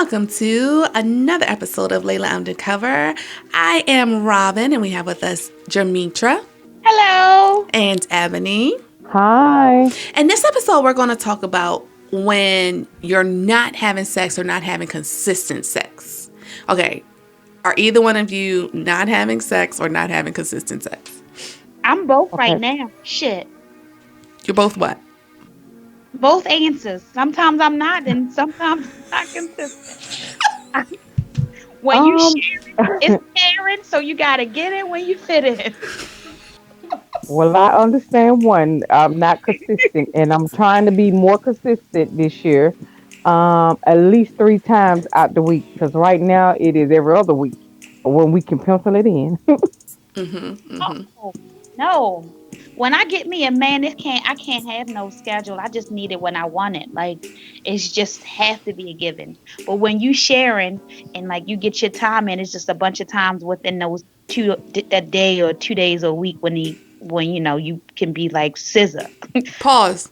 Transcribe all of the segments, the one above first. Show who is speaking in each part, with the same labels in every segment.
Speaker 1: welcome to another episode of Layla Undercover. I am Robin, and we have with us Jamitra.
Speaker 2: Hello.
Speaker 1: And Ebony.
Speaker 3: Hi.
Speaker 1: In this episode, we're going to talk about when you're not having sex or not having consistent sex. Okay, are either one of you not having sex or not having consistent sex?
Speaker 2: I'm both right
Speaker 3: Okay.
Speaker 2: now. Shit.
Speaker 1: You're both what?
Speaker 2: Both answers. Sometimes I'm not, and sometimes I'm not consistent. When you
Speaker 3: Um,
Speaker 2: sharing, it's sharing, so you gotta get it when you fit in.
Speaker 3: well, I understand one. I'm not consistent, and I'm trying to be more consistent this year. At least 3 times out the week, because right now it is every other week when we can pencil it in.
Speaker 2: Oh no. When I get me a man, I can't have no schedule. I just need it when I want it. Like it's just have to be a given. But when you sharing and like you get your time in, it's just a bunch of times within those a day or 2 days a week when you can be like scissor.
Speaker 1: Pause.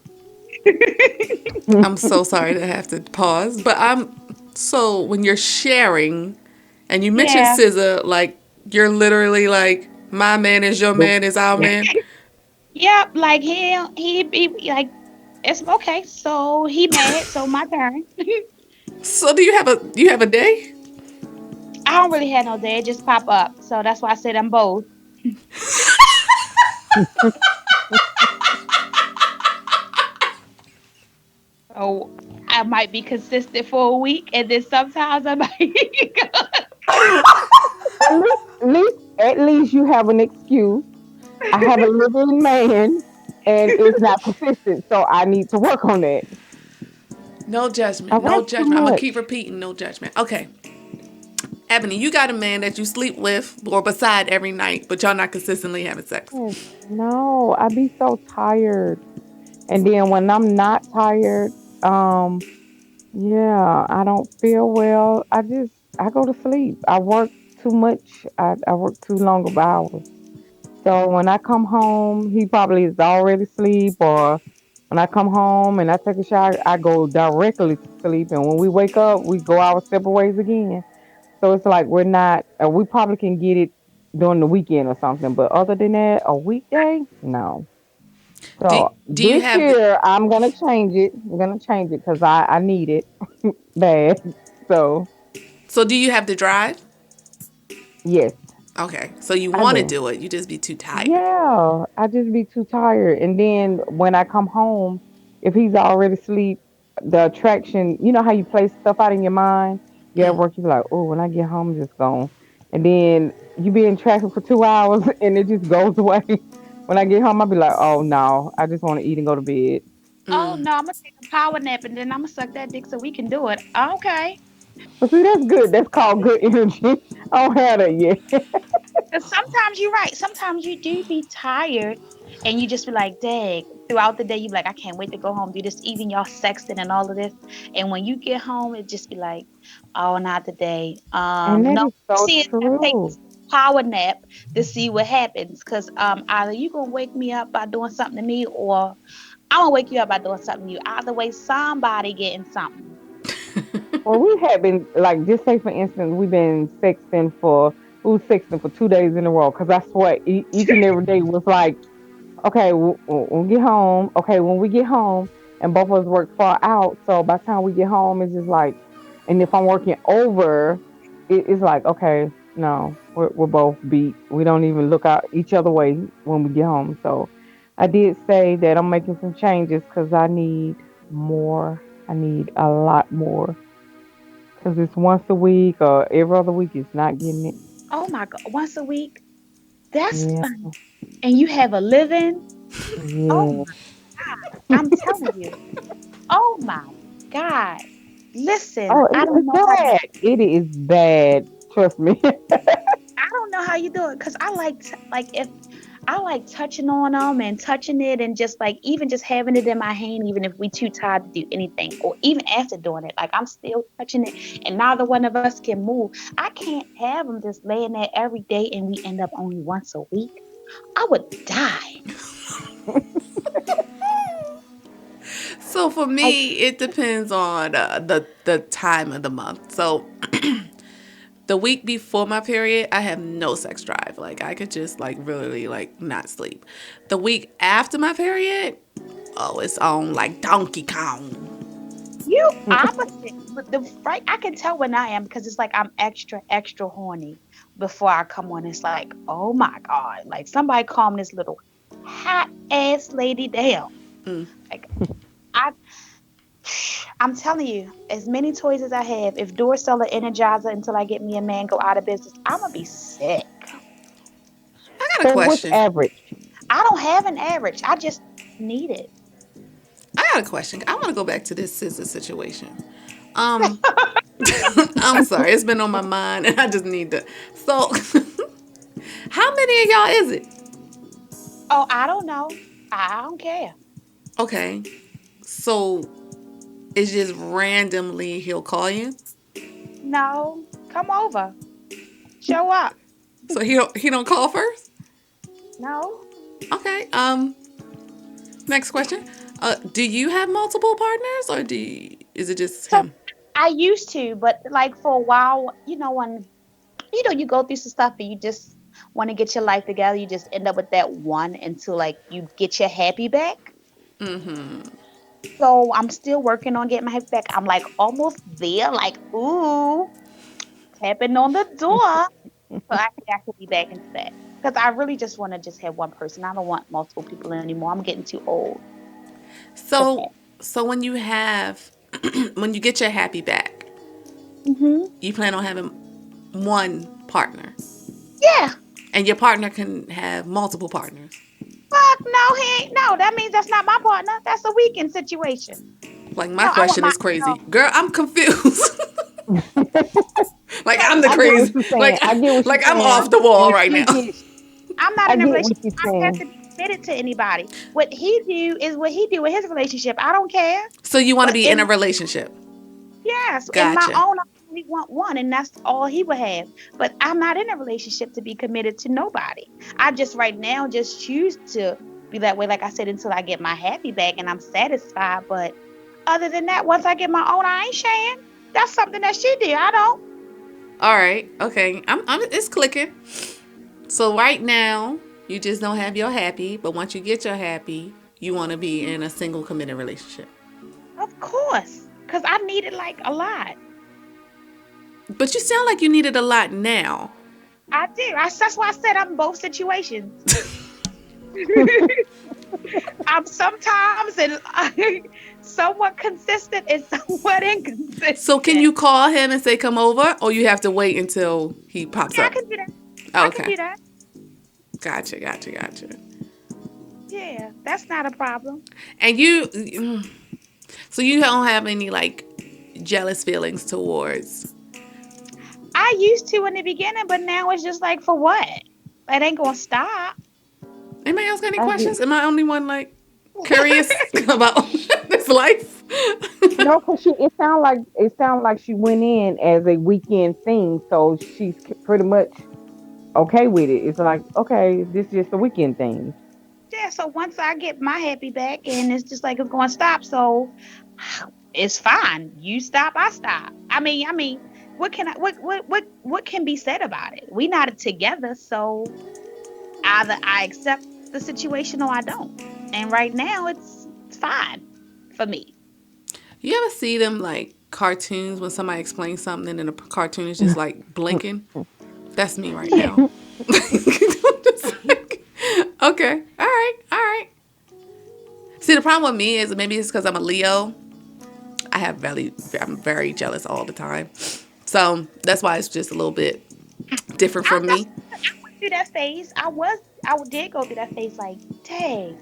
Speaker 1: I'm so sorry to have to pause, but so when you're sharing and you mention
Speaker 2: Yeah.
Speaker 1: scissor, like you're literally like, my man is your
Speaker 3: Nope.
Speaker 1: man is our man.
Speaker 2: Yep, like he be like it's okay. So he mad, so my turn.
Speaker 1: So do you have a day?
Speaker 2: I don't really have no day, it just pop up. So that's why I said I'm both. So I might be consistent for a week and then sometimes I might
Speaker 3: At least you have an excuse. I have a living man, and it's not consistent, so I need to work on that.
Speaker 1: No
Speaker 3: I
Speaker 1: judgment. No
Speaker 3: work too
Speaker 1: judgment. I'm gonna keep
Speaker 3: much.
Speaker 1: repeating no judgment. Okay. Ebony, you got a man that you sleep with or beside every night, but y'all not consistently having sex.
Speaker 3: Yes. No, I be so tired, and then when I'm not tired, um, yeah, I don't feel well. I go to sleep. I work too much. I work too long of hours. So when I come home, he probably is already asleep, or when I come home and I take a shower, I go directly to sleep. And when we wake up, we go our separate ways again. So it's like we're not. We probably can get it during the weekend or something, but other than that, a weekday, no.
Speaker 1: Do
Speaker 3: So
Speaker 1: do you
Speaker 3: this
Speaker 1: have the
Speaker 3: year, I'm gonna change it. I'm gonna change it because I need it bad. So
Speaker 1: so do you have the drive?
Speaker 3: yes,
Speaker 1: Okay. So you
Speaker 3: I
Speaker 1: want to
Speaker 3: do.
Speaker 1: do it, you just be too tired.
Speaker 3: Yeah, I just be too tired. And then when I come home, if he's already asleep, the attraction, you know how you play stuff out in your mind? Yeah, at work, you're like, oh, when I get home, I'm just gone. And then you be in traffic for 2 hours and it just goes away. When I get home, I'll be like, oh, no, I just want to eat and go to bed.
Speaker 2: oh no, I'm gonna take a power nap and then I'm gonna suck that dick so we can do it. Okay.
Speaker 3: But see, that's good. That's called good energy. I don't have that yet.
Speaker 2: Because sometimes you're right. Sometimes you do be tired and you just be like, dang, throughout the day, you be like, I can't wait to go home, do this, even y'all sexting and all of this. And when you get home, it just be like, oh, not today.
Speaker 3: And that
Speaker 2: No,
Speaker 3: is so
Speaker 2: see, it's gonna take
Speaker 3: true.
Speaker 2: this power nap to see what happens. Because either you gonna wake me up by doing something to me, or I'm gonna wake you up by doing something to you. Either way, somebody getting something.
Speaker 3: Well, we have been like, just say for instance, we was sexting for 2 days in a row. Because I swear, each and every day was like, okay, when we get home, okay, when we get home, and both of us work far out, so by the time we get home, it's just like, and if I'm working over, it's like, okay, no, we're both beat. We don't even look out each other way when we get home. So I did say that I'm making some changes because I need more. I need a lot more because it's once a week or every other week. It's not getting it.
Speaker 2: Oh my God, once a week? That's
Speaker 3: Yeah,
Speaker 2: fun. And you have a living? Oh
Speaker 3: yeah.
Speaker 2: my God, I'm telling you. Oh my God. Listen,
Speaker 3: Oh,
Speaker 2: I don't
Speaker 3: it's
Speaker 2: know how you
Speaker 3: bad. It is bad. Trust me.
Speaker 2: I don't know how you do it because I like if I like touching on them and touching it and just like even just having it in my hand, even if we too tired to do anything, or even after doing it, like I'm still touching it and neither one of us can move. I can't have them just laying there every day and we end up only once a week. I would die.
Speaker 1: So for
Speaker 3: I
Speaker 1: me, it depends on the time of the month. So the week before my period, I have no sex drive. Like I could just like really like not sleep. The week after my period, oh, it's on like Donkey Kong.
Speaker 2: You opposite. But the right, I can tell when I am because it's like I'm extra, extra horny before I come on. It's like, oh my God. Like somebody calm this little hot ass lady down.
Speaker 1: Mm.
Speaker 2: Like I I'm telling you, as many toys as I have, if doors sell an energizer until I get me a man go out of business, I'm gonna be sick.
Speaker 1: I got a
Speaker 3: so what's
Speaker 1: question.
Speaker 3: average?
Speaker 2: I don't have an average. I just need it.
Speaker 1: I got a question. I want to go back to this scissor situation. Um, I'm sorry, it's been on my mind, and I just need to. So, how many of y'all is it?
Speaker 2: Oh, I don't know. I don't care.
Speaker 1: Okay, so it's just randomly he'll call you.
Speaker 2: No, come over. Show up.
Speaker 1: So he don't call first.
Speaker 2: No.
Speaker 1: Okay. Next question. Do you have multiple partners, or is it just
Speaker 2: So
Speaker 1: him?
Speaker 2: I used to, but like for a while, when you go through some stuff and you just want to get your life together, you just end up with that one until like you get your happy back.
Speaker 1: Mm-hmm.
Speaker 2: So I'm still working on getting my happy back. I'm like almost there, like ooh, tapping on the door, so I could be back into that. Because I really just want to just have one person. I don't want multiple people anymore. I'm getting too old for
Speaker 1: So
Speaker 2: that.
Speaker 1: so when you have when you get your happy back,
Speaker 2: Hmm.
Speaker 1: you plan on having one partner,
Speaker 2: Yeah.
Speaker 1: and your partner can have multiple partners.
Speaker 2: Fuck no, he ain't. No, that means that's not my partner. That's a weekend situation.
Speaker 1: Like my
Speaker 2: No, I want
Speaker 1: question
Speaker 2: my
Speaker 1: is crazy,
Speaker 2: no,
Speaker 1: girl. I'm confused. Like
Speaker 2: no.
Speaker 1: I'm the
Speaker 3: I get what
Speaker 1: crazy.
Speaker 3: you're saying.
Speaker 1: Like
Speaker 3: I get what you're
Speaker 1: like I'm
Speaker 3: saying.
Speaker 1: off the wall
Speaker 3: And
Speaker 1: right
Speaker 3: she
Speaker 1: now.
Speaker 3: gets.
Speaker 2: I'm not
Speaker 3: I
Speaker 2: in a
Speaker 3: get what
Speaker 2: relationship.
Speaker 3: you're
Speaker 2: I don't have
Speaker 3: saying.
Speaker 2: to be committed to anybody. What he do is what he do with his relationship. I don't care.
Speaker 1: So you want to
Speaker 2: But
Speaker 1: be in a relationship?
Speaker 2: in my
Speaker 1: Gotcha.
Speaker 2: own, I only want one, and that's all he would have. But I'm not in a relationship to be committed to nobody. I just right now just choose to be that way, like I said, until I get my happy back and I'm satisfied. But other than that, once I get my own, I ain't sharing. That's something that she did. I don't.
Speaker 1: All right. Okay. I'm. It's clicking. So right now, you just don't have your happy, but once you get your happy, you want to be in a single committed relationship.
Speaker 2: Of course, because I need it like a lot.
Speaker 1: But you sound like you need it a lot now.
Speaker 2: I do. That's why I said I'm in both situations. I'm sometimes and somewhat consistent and somewhat
Speaker 1: So can
Speaker 2: inconsistent.
Speaker 1: you call him and say come over, or you have to wait until he pops
Speaker 2: Yeah, I
Speaker 1: up?
Speaker 2: can do that.
Speaker 1: Oh,
Speaker 2: I can
Speaker 1: okay.
Speaker 2: do that.
Speaker 1: Gotcha.
Speaker 2: Yeah, that's not a problem.
Speaker 1: And so you don't have any like jealous feelings towards.
Speaker 2: I used to in the beginning, but now it's just like for what? It ain't gonna stop.
Speaker 1: Anybody else got any
Speaker 3: I get
Speaker 1: questions? Am I the only one like curious about this life?
Speaker 3: no, cause it sound like she went in as a weekend thing, so she's pretty much okay with it. It's like okay, this is just a weekend thing.
Speaker 2: Yeah, so once I get my happy back and it's just like it's gonna stop, so it's fine. You stop, I stop. I mean, what can be said about it? We not together, so either I accept the situation or I don't. And right now it's fine for me.
Speaker 1: You ever see them like cartoons when somebody explains something and the cartoon is just like blinking? That's me right now. Okay, all right. See, the problem with me is maybe it's because I'm a Leo. I'm very jealous all the time. So that's why it's just a little bit different
Speaker 2: I
Speaker 1: from
Speaker 2: that's
Speaker 1: me.
Speaker 2: I went through that phase. I did go through that phase like, dang.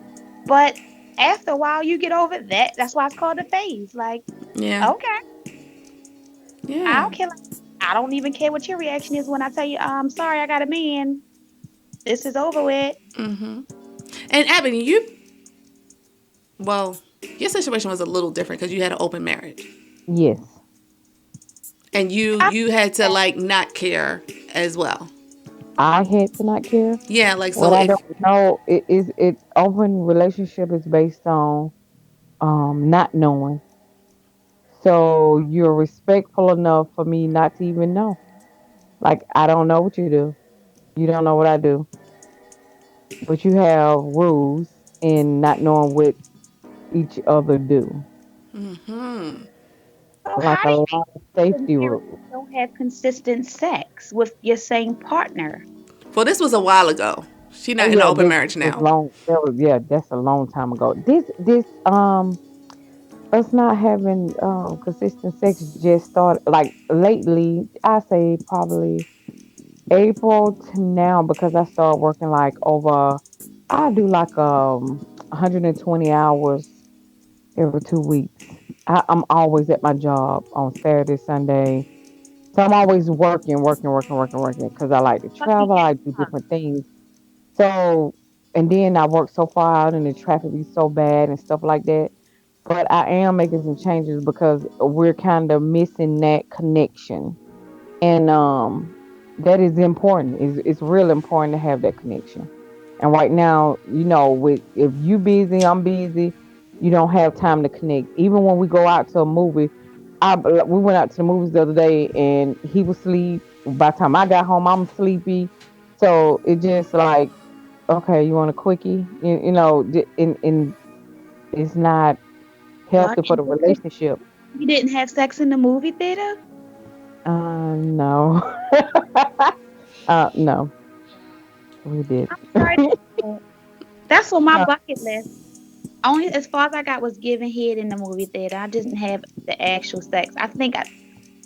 Speaker 2: But after a while you get over that. That's why it's called a phase. Like,
Speaker 1: Yeah,
Speaker 2: okay, I
Speaker 1: yeah.
Speaker 2: don't care. Like, I don't even care what your reaction is when I tell you, I'm sorry, I got a man. This is over with.
Speaker 1: And Ebony, well, your situation was a little different because you had an open marriage,
Speaker 3: Yes,
Speaker 1: and you
Speaker 2: I,
Speaker 1: you had to like not care as well.
Speaker 3: I had to not care.
Speaker 1: Yeah, like
Speaker 3: What
Speaker 1: so
Speaker 3: I
Speaker 1: if
Speaker 3: don't know is it open relationship is based on. not knowing. So you're respectful enough for me not to even know. Like I don't know what you do. You don't know what I do. But you have rules in not knowing what each other do.
Speaker 1: Hmm.
Speaker 2: So
Speaker 3: Like
Speaker 2: how
Speaker 3: a
Speaker 2: do you
Speaker 3: lot of safety
Speaker 2: married
Speaker 3: rules.
Speaker 2: don't have consistent sex with your same partner?
Speaker 1: Well, this was a while ago. She
Speaker 3: Oh
Speaker 1: not in an
Speaker 3: yeah,
Speaker 1: open
Speaker 3: this
Speaker 1: marriage
Speaker 3: was
Speaker 1: now.
Speaker 3: long. That was yeah, that's a long time ago. This us not having consistent sex just started like lately. I say probably April to now because I started working like over. I do like 120 hours every 2 weeks. I'm always at my job on Saturday, Sunday. So I'm always working because I like to
Speaker 2: Lucky
Speaker 3: travel. I
Speaker 2: you,
Speaker 3: do
Speaker 2: huh?
Speaker 3: different things. So, and then I work so far out and the traffic be so bad and stuff like that. But I am making some changes because we're kind of missing that connection. And that is important. It's really important to have that connection. And right now, with if you busy, I'm busy, you don't have time to connect. Even when we go out to a movie, we went out to the movies the other day and he was asleep. By the time I got home, I'm sleepy. So it just like, okay, you want a quickie? And it's not
Speaker 2: What?
Speaker 3: healthy for the relationship.
Speaker 2: You didn't have sex in the movie theater?
Speaker 3: No. No, we did.
Speaker 2: I'm sorry. To hear that. That's on my
Speaker 3: No.
Speaker 2: bucket list. Only as far as I got was giving head in the movie theater. I didn't have the actual sex.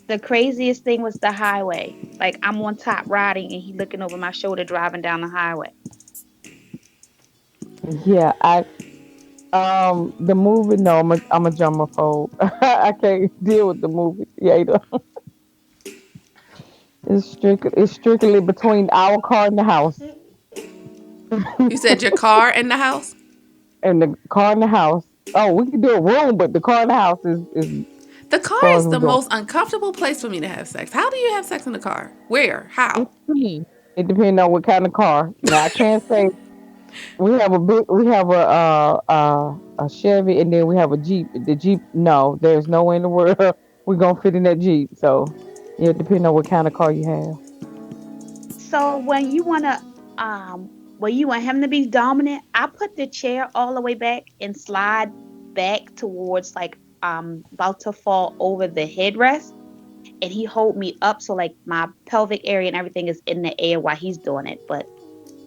Speaker 2: The craziest thing was the highway. Like I'm on top riding and he looking over my shoulder driving down the highway.
Speaker 3: Yeah, the movie. No, I'm a germaphobe. I can't deal with the movie theater. It's strictly between our car and the house,
Speaker 1: You said your car in the house?
Speaker 3: and the car and the house. Oh, we can do a room, but the car and the house is
Speaker 1: The
Speaker 3: as
Speaker 1: car
Speaker 3: far as
Speaker 1: is
Speaker 3: we
Speaker 1: the
Speaker 3: go.
Speaker 1: most uncomfortable place for me to have sex. How do you have sex in the car? Where?
Speaker 3: It
Speaker 1: How?
Speaker 3: depends. It depends on what kind of car. Now I can't say we have a Chevy and then we have a Jeep. The Jeep, no, there's no way in the world we're gonna fit in that Jeep. So yeah, depending on what kind of car you have.
Speaker 2: So when you want him to be dominant, I put the chair all the way back and slide back towards like about to fall over the headrest and he hold me up so like my pelvic area and everything is in the air while he's doing it. But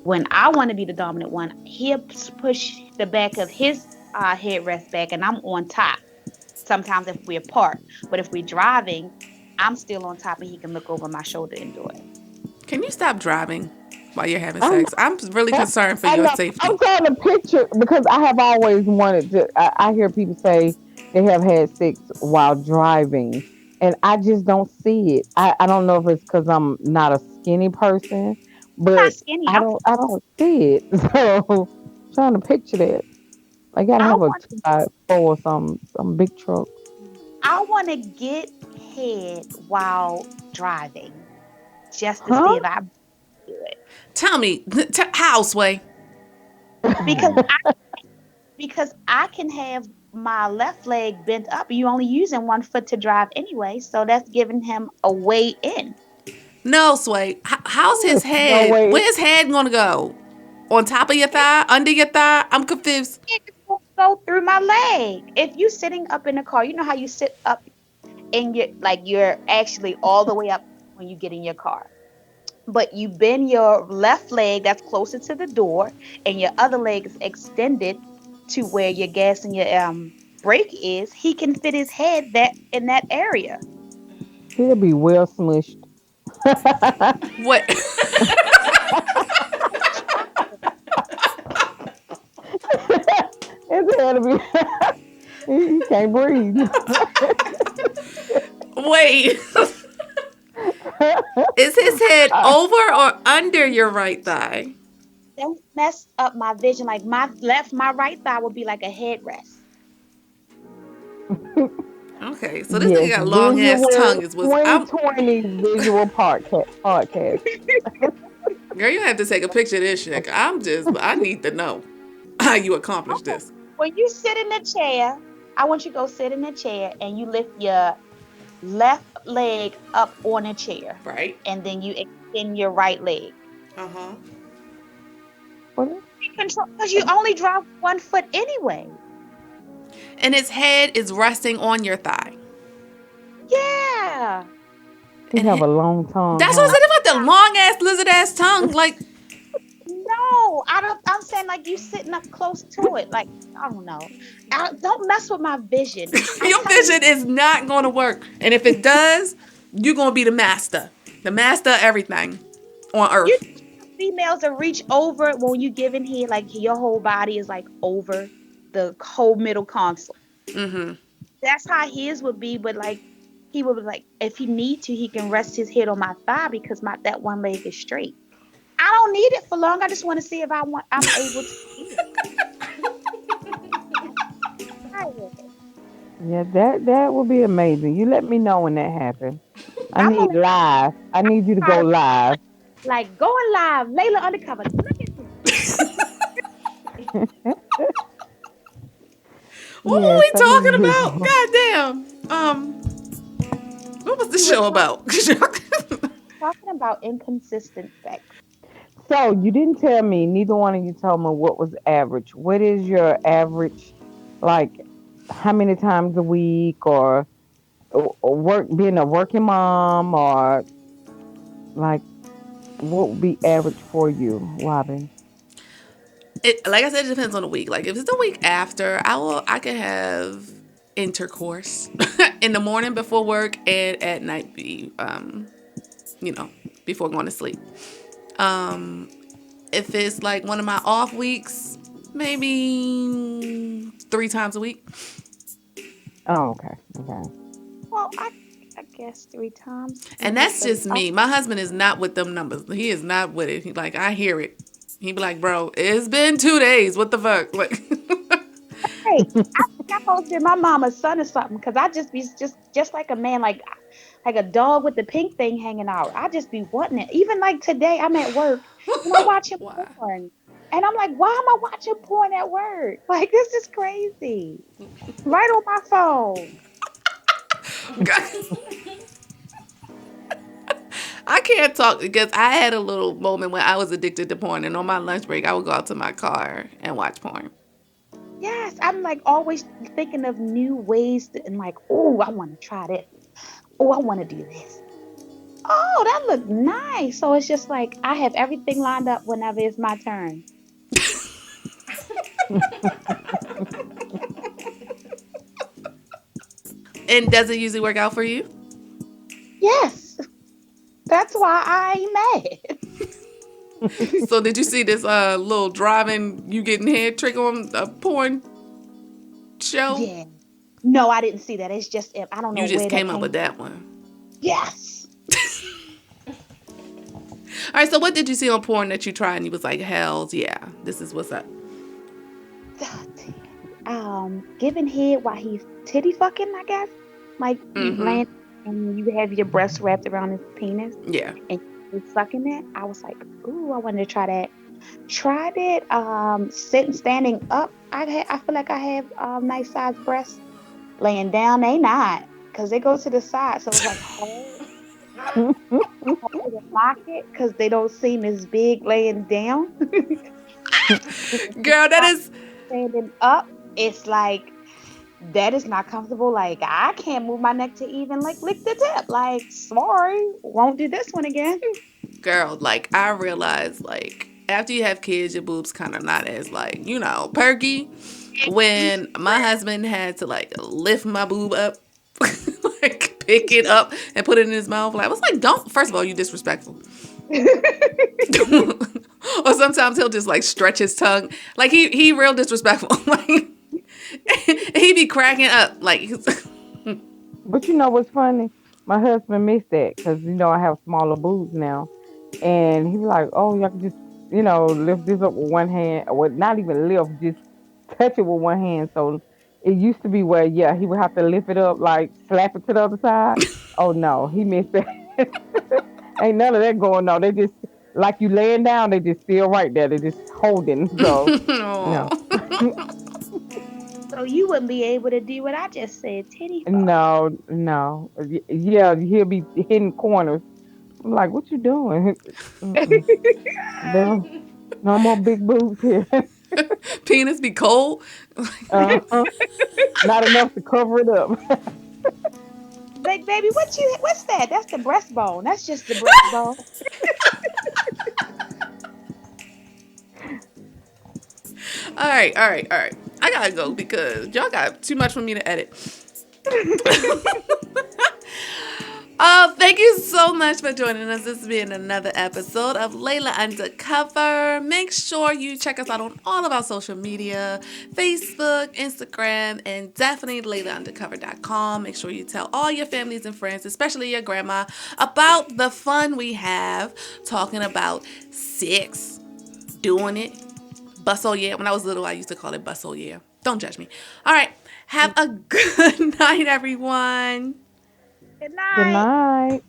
Speaker 2: when I want to be the dominant one, he'll push the back of his headrest back and I'm on top. Sometimes if we're apart, but if we're driving, I'm still on top and he can look over my shoulder and do it.
Speaker 1: Can you stop driving while you're having
Speaker 3: I know,
Speaker 1: sex? I'm really concerned for
Speaker 3: I
Speaker 1: your
Speaker 3: know. I'm
Speaker 1: safety.
Speaker 3: trying to picture because I have always wanted to. I hear people say they have had sex while driving, and I just don't see it. I don't know if it's because I'm not a skinny person,
Speaker 2: I'm not
Speaker 3: but
Speaker 2: skinny.
Speaker 3: I don't see it. So trying to picture that. I gotta
Speaker 2: I
Speaker 3: have a
Speaker 2: want
Speaker 3: 2x4 or some big truck.
Speaker 2: I want to get head while driving just to
Speaker 3: Huh?
Speaker 2: see if I do it
Speaker 1: Tell me, how, Sway?
Speaker 2: because I can have my left leg bent up. You only using one foot to drive anyway, so that's giving him a way in.
Speaker 1: No, Sway. How's his
Speaker 3: No
Speaker 1: head?
Speaker 3: way.
Speaker 1: Where's his head gonna go? On top of your thigh? Under your thigh? I'm confused.
Speaker 2: It's gonna go through my leg. If you sitting up in the car, you know how you sit up and you're actually all the way up when you get in your car. But you bend your left leg that's closer to the door and your other leg is extended to where your gas and your brake is, he can fit his head that in that area.
Speaker 3: He'll be well smushed.
Speaker 1: What?
Speaker 3: It's gotta be. He can't breathe.
Speaker 1: Wait. Is his head over or under your right thigh?
Speaker 2: Don't mess up my vision. Like my right thigh would be like a headrest.
Speaker 1: Okay, so this nigga
Speaker 3: Yes,
Speaker 1: got a long ass
Speaker 3: visual
Speaker 1: tongue. Is was I'm
Speaker 3: 2020 visual podcast.
Speaker 1: girl, you have to take a picture of this shit. I need to know how you accomplished
Speaker 2: Okay.
Speaker 1: this.
Speaker 2: When you sit in the chair, I want you to go sit in a chair and you lift your left leg up on a chair,
Speaker 1: Right.
Speaker 2: and then you extend your right leg.
Speaker 1: Uh-huh.
Speaker 3: What?
Speaker 2: Control, because you only drop one foot anyway.
Speaker 1: And his head is resting on your thigh.
Speaker 2: Yeah.
Speaker 3: He
Speaker 1: And
Speaker 3: have a long tongue,
Speaker 1: that's what I
Speaker 3: huh?
Speaker 1: said about the long ass lizard ass tongue. Like
Speaker 2: No, I don't. I'm saying like you sitting up close to it. Like I don't know. Don't mess with my vision. I'm
Speaker 1: your
Speaker 2: telling
Speaker 1: vision is not gonna work. And if it does, you're gonna be the master. The master of everything on
Speaker 2: you,
Speaker 1: earth.
Speaker 2: females that reach over when you giving head, like your whole body is like over the whole middle console.
Speaker 1: Mm-hmm.
Speaker 2: That's how his would be, but like he would be like if he need to, he can rest his head on my thigh because my that one leg is straight. I don't need it for long. I just want to see if I'm able to do it. Try it.
Speaker 3: Yeah, that would be amazing. You let me know when that happens. I
Speaker 2: I'm
Speaker 3: need
Speaker 2: gonna
Speaker 3: live. I need you to
Speaker 2: try
Speaker 3: go
Speaker 2: to
Speaker 3: live.
Speaker 2: like going live, Layla Undercover. Look at me.
Speaker 1: What were
Speaker 3: Yes,
Speaker 1: we
Speaker 3: I need
Speaker 1: talking
Speaker 3: a
Speaker 1: about?
Speaker 3: visual.
Speaker 1: God damn. What was the
Speaker 2: We were
Speaker 1: show about?
Speaker 2: talking about inconsistent sex.
Speaker 3: So you didn't tell me. Neither one of you told me what was average. What is your average? Like, how many times a week, or work being a working mom, or like what would be average for you, Robin?
Speaker 1: It, like I said, it depends on the week. Like if it's the week after, I can have intercourse in the morning before work and at night you know, before going to sleep. Um if it's like one of my off weeks, maybe 3 times a week.
Speaker 3: Oh, okay, okay.
Speaker 2: Well, I guess 3 times.
Speaker 1: And
Speaker 2: Maybe
Speaker 1: that's
Speaker 2: the
Speaker 1: just me. My husband is not with them numbers. He is not with it. He like I hear it. He be like, bro, it's been 2 days. What the fuck? Like
Speaker 2: hey, I think I'm supposed to be my mama's son or something because I just be just like a man, like a dog with the pink thing hanging out. I just be wanting it. Even like today, I'm at work and I'm watching
Speaker 1: why?
Speaker 2: porn, and I'm like, why am I watching porn at work? Like this is crazy. Right on my phone.
Speaker 1: I can't talk because I had a little moment when I was addicted to porn, and on my lunch break, I would go out to my car and watch porn.
Speaker 2: Yes, I'm like always thinking of new ways to, and like, oh, I want to try this. Oh, I want to do this. Oh, that looked nice. So it's just like I have everything lined up whenever it's my turn.
Speaker 1: And does it usually work out for you?
Speaker 2: Yes, that's why I ain't mad.
Speaker 1: So did you see this little driving you getting head trick on a porn show?
Speaker 2: Yeah. No, I didn't see that. It's just I don't know
Speaker 1: You just
Speaker 2: where that
Speaker 1: came up with
Speaker 2: came.
Speaker 1: that one.
Speaker 2: Yes.
Speaker 1: All right, so what did you see on porn that you tried and you was like, hell's yeah, this is what's up?
Speaker 2: Giving head while he's titty fucking, I guess. Like you
Speaker 1: Mm-hmm.
Speaker 2: land and you have your breast wrapped around his penis
Speaker 1: Yeah.
Speaker 2: and you sucking it. I was like, ooh, I wanted to try that. Tried it. Sitting, standing up. I feel like I have nice sized breasts. Laying down, they not, cause they go to the side. So it's like hard to lock it, cause they don't seem as big laying down.
Speaker 1: Girl, that is
Speaker 2: Standing up, it's like that is not comfortable. Like I can't move my neck to even like lick the tip. Like sorry, won't do this one again.
Speaker 1: girl, like I realized like after you have kids, your boobs kind of not as like, you know, perky. When my husband had to like lift my boob up, like pick it up and put it in his mouth, like I was like, don't. First of all, you disrespectful. Or sometimes he'll just like stretch his tongue, like he real disrespectful. Like he be cracking up, like
Speaker 3: But you know what's funny? My husband missed that because I have smaller boobs now, and he was like, "Oh, y'all can just lift this up with one hand, or not even lift, just touch it with one hand." So it used to be where yeah, he would have to lift it up, like slap it to the other side. Oh no, he missed that. Ain't none of that going on. They just like you laying down, they just still right there. They just holding. So no.
Speaker 1: oh.
Speaker 2: So you wouldn't be able to do what I just said, titty fuck.
Speaker 3: No, no. Yeah, he'll be hitting corners. I'm like, what you doing? Mm-mm. No, no more big boobs here.
Speaker 1: Penis be cold.
Speaker 3: uh Not enough to cover it up.
Speaker 2: Baby, what's that? That's the breastbone. That's just the breastbone.
Speaker 1: All right, all right, all right. I gotta go because y'all got too much for me to edit. Oh, thank you so much for joining us. This has been another episode of Layla Undercover. Make sure you check us out on all of our social media, Facebook, Instagram, and definitely LaylaUndercover.com. Make sure you tell all your families and friends, especially your grandma, about the fun we have talking about sex, doing it. Bustle yeah. When I was little, I used to call it bustle yeah. Don't judge me. All right. Have a good night, everyone.
Speaker 2: Good
Speaker 3: Good
Speaker 2: night.
Speaker 3: night.